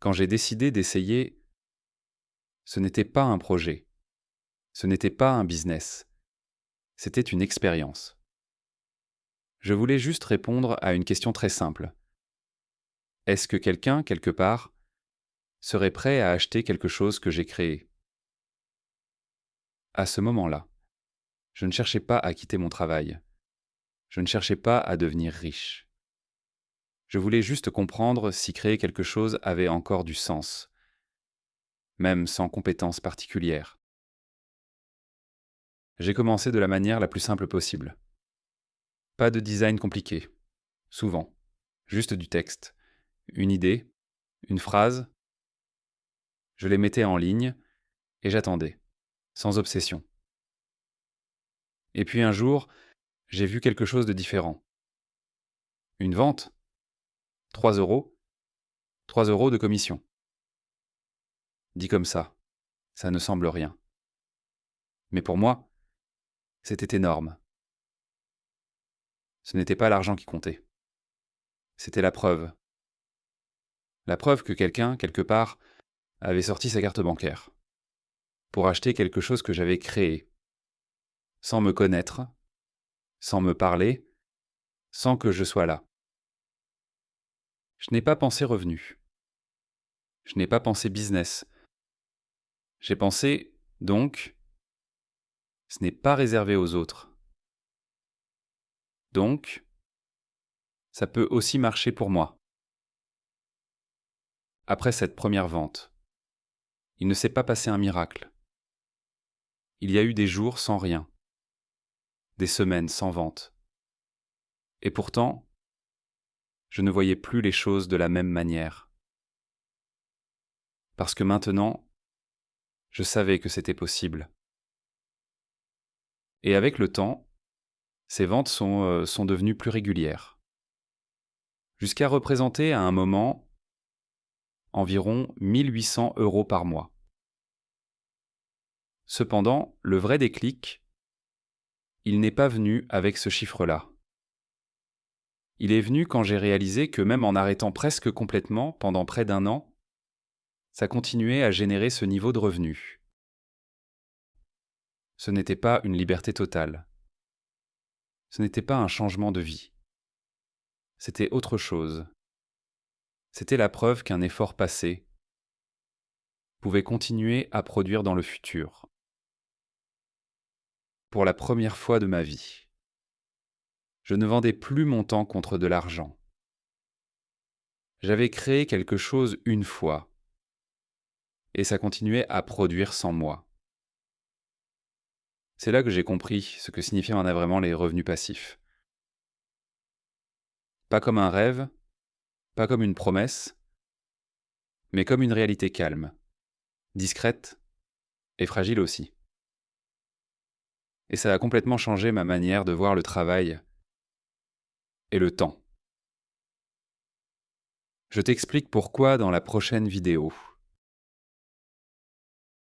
Quand j'ai décidé d'essayer, ce n'était pas un projet, ce n'était pas un business, c'était une expérience. Je voulais juste répondre à une question très simple. Est-ce que quelqu'un, quelque part, serait prêt à acheter quelque chose que j'ai créé? À ce moment-là, je ne cherchais pas à quitter mon travail, je ne cherchais pas à devenir riche. Je voulais juste comprendre si créer quelque chose avait encore du sens, même sans compétences particulières. J'ai commencé de la manière la plus simple possible. Pas de design compliqué, souvent. Juste du texte. Une idée, une phrase, je les mettais en ligne et j'attendais, sans obsession. Et puis un jour, j'ai vu quelque chose de différent. Une vente, 3 euros, 3 euros de commission. Dit comme ça ne semble rien. Mais pour moi, c'était énorme. Ce n'était pas l'argent qui comptait. C'était la preuve. La preuve que quelqu'un, quelque part, avait sorti sa carte bancaire pour acheter quelque chose que j'avais créé, sans me connaître, sans me parler, sans que je sois là. Je n'ai pas pensé revenu. Je n'ai pas pensé business. J'ai pensé, donc, ce n'est pas réservé aux autres. Donc, ça peut aussi marcher pour moi. Après cette première vente, il ne s'est pas passé un miracle. Il y a eu des jours sans rien, des semaines sans vente. Et pourtant, je ne voyais plus les choses de la même manière. Parce que maintenant, je savais que c'était possible. Et avec le temps, ces ventes sont devenues plus régulières. Jusqu'à représenter à un moment environ 1 800 € par mois. Cependant, le vrai déclic, il n'est pas venu avec ce chiffre-là. Il est venu quand j'ai réalisé que même en arrêtant presque complètement pendant près d'1 an, ça continuait à générer ce niveau de revenu. Ce n'était pas une liberté totale. Ce n'était pas un changement de vie. C'était autre chose. C'était la preuve qu'un effort passé pouvait continuer à produire dans le futur. Pour la première fois de ma vie, je ne vendais plus mon temps contre de l'argent. J'avais créé quelque chose une fois, et ça continuait à produire sans moi. C'est là que j'ai compris ce que signifiaient vraiment les revenus passifs. Pas comme un rêve, pas comme une promesse, mais comme une réalité calme, discrète et fragile aussi. Et ça a complètement changé ma manière de voir le travail et le temps. Je t'explique pourquoi dans la prochaine vidéo.